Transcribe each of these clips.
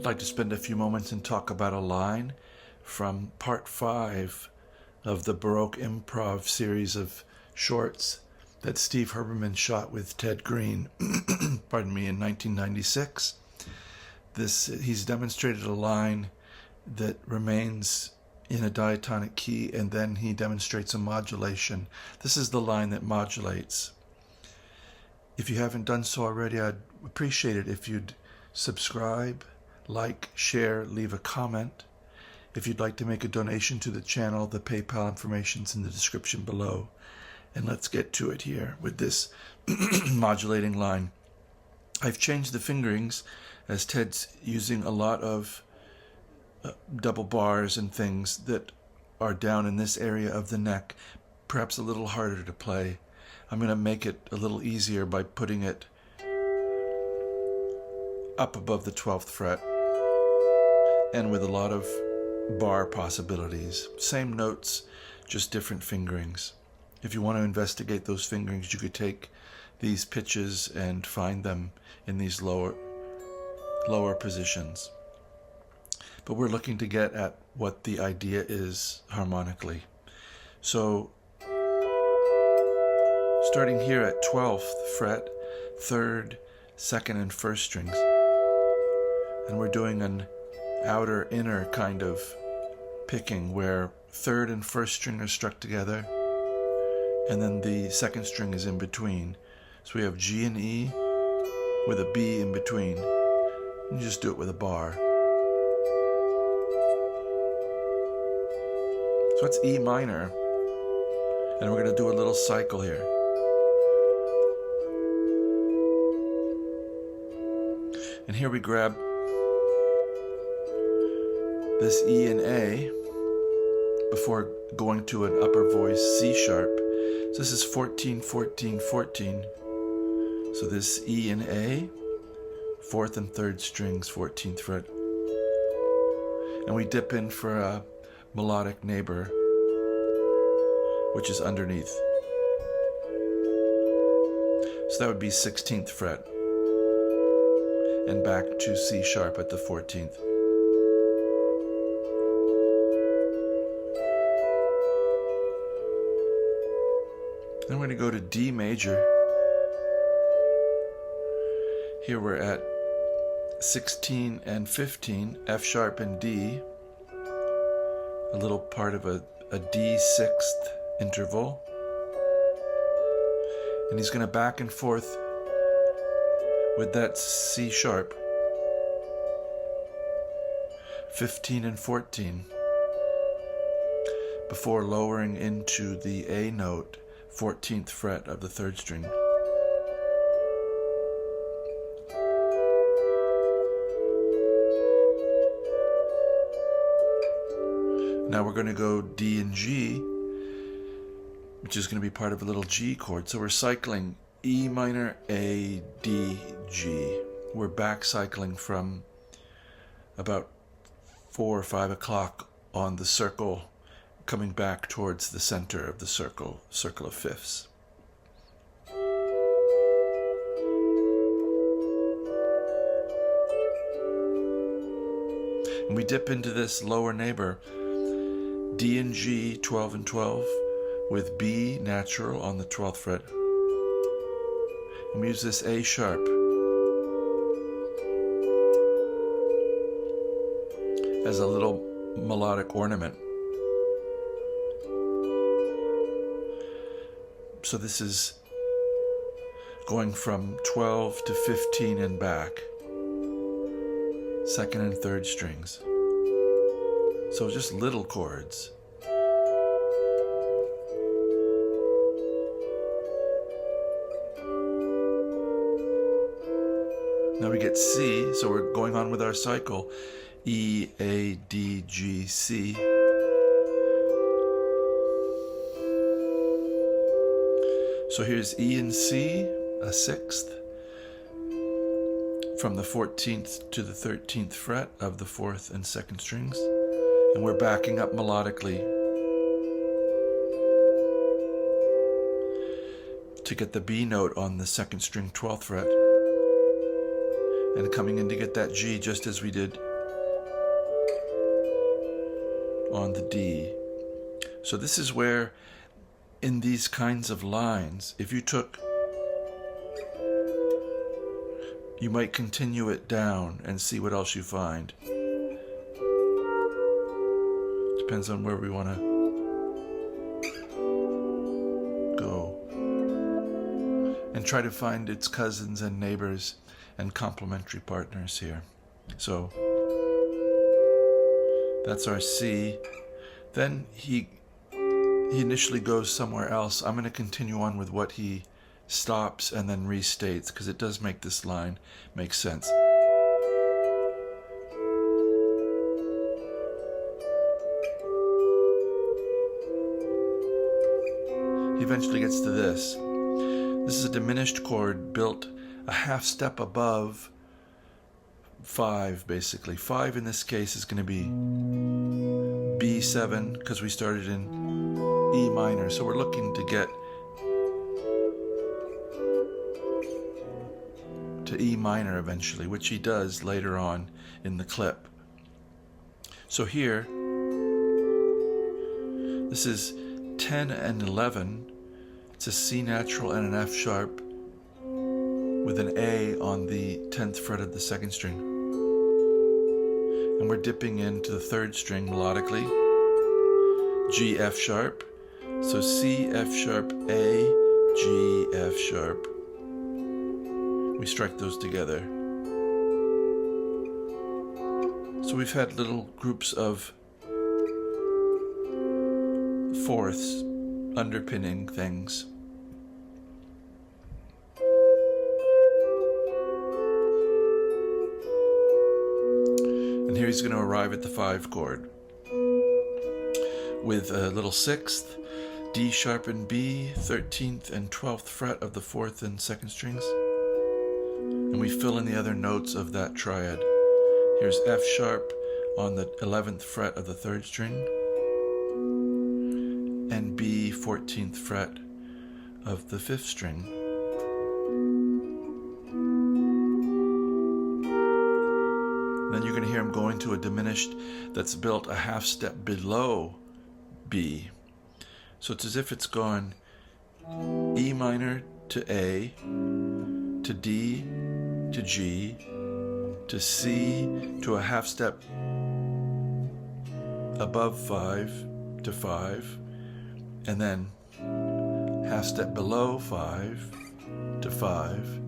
I'd like to spend a few moments and talk about a line from part 5 of the Baroque Improv series of shorts that Steve Herbermann shot with Ted Greene, pardon me, in 1996. He's demonstrated a line that remains in a diatonic key, and then he demonstrates a modulation. This is the line that modulates. If you haven't done so already, I'd appreciate it if you'd subscribe, like, share, leave a comment. If you'd like to make a donation to the channel, the PayPal information's in the description below. And let's get to it here with this modulating line. I've changed the fingerings as Ted's using a lot of double bars and things that are down in this area of the neck, perhaps a little harder to play. I'm going to make it a little easier by putting it up above the 12th fret and with a lot of bar possibilities. Same notes, just different fingerings. If you want to investigate those fingerings, you could take these pitches and find them in these lower positions. But we're looking to get at what the idea is harmonically. So starting here at 12th fret, 3rd, 2nd, and 1st strings. And we're doing an outer inner kind of picking where 3rd and 1st string are struck together, and then the 2nd string is in between. So we have G and E with a B in between. You just do it with a bar. So it's E minor, and we're going to do a little cycle here. And here we grab this E and A before going to an upper voice C sharp. So this is 14, 14, 14. So this E and A, 4th and 3rd strings, 14th fret. And we dip in for a melodic neighbor, which is underneath. So that would be 16th fret. And back to C sharp at the 14th. Then we're going to go to D major. Here we're at 16 and 15, F sharp and D, a little part of a D 6th interval. And he's going to back and forth with that C sharp, 15 and 14, before lowering into the A note, 14th fret of the 3rd string. Now we're going to go D and G, which is going to be part of a little G chord. So we're cycling E minor, A, D, G. We're back cycling from about 4 or 5 o'clock on the circle, coming back towards the center of the circle of fifths. And we dip into this lower neighbor, D and G, 12 and 12, with B natural on the 12th fret. And we use this A sharp as a little melodic ornament. So this is going from 12 to 15 and back, 2nd and 3rd strings. So just little chords. Now we get C, so we're going on with our cycle. E, A, D, G, C. So here's E and C, a 6th, from the 14th to the 13th fret of the 4th and 2nd strings. And we're backing up melodically to get the B note on the 2nd string 12th fret, and coming in to get that G just as we did on the D. So this is where, in these kinds of lines, if you took, you might continue it down and see what else you find. Depends on where we want to go. And try to find its cousins and neighbors and complementary partners here. So that's our C. Then he initially goes somewhere else. I'm going to continue on with what he stops and then restates, because it does make this line make sense. He eventually gets to this. This is a diminished chord built a half step above 5, basically. 5 in this case is going to be B7, because we started in E minor. So we're looking to get to E minor eventually, which he does later on in the clip. So here, this is 10 and 11. It's a C natural and an F sharp with an A on the 10th fret of the 2nd string. And we're dipping into the 3rd string melodically. G, F sharp. So C, F sharp, A, G, F sharp. We strike those together. So we've had little groups of fourths underpinning things. And here he's going to arrive at the 5 chord with a little 6th, D sharp and B, 13th and 12th fret of the 4th and 2nd strings. And we fill in the other notes of that triad. Here's F sharp on the 11th fret of the 3rd string, and B, 14th fret of the 5th string. Then you're going to hear him going to a diminished that's built a half step below B. So it's as if it's gone E minor to A, to D, to G, to C, to a half step above 5 to 5, and then half step below 5 to 5,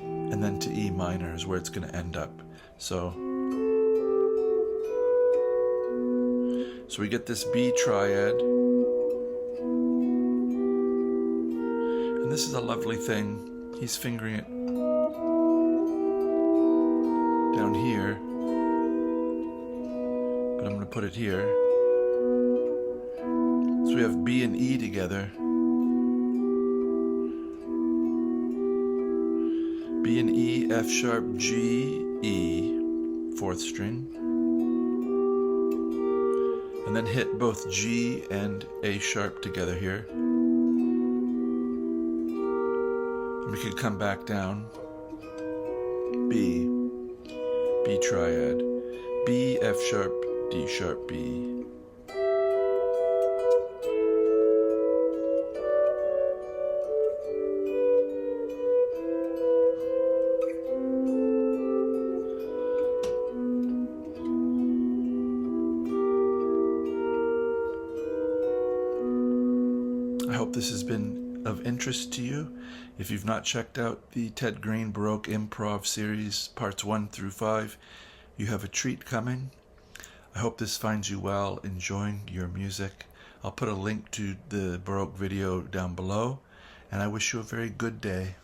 and then to E minor is where it's going to end up. So we get this B triad, and this is a lovely thing. He's fingering it down here, but I'm going to put it here. So we have B and E together. B and E, F sharp, G, E, 4th string. And then hit both G and A sharp together here. And we could come back down. B, B triad, B, F sharp, D sharp, B. I hope this has been of interest to you. If you've not checked out the Ted Greene Baroque Improv series, parts 1 through 5, you have a treat coming. I hope this finds you well, enjoying your music. I'll put a link to the Baroque video down below, and I wish you a very good day.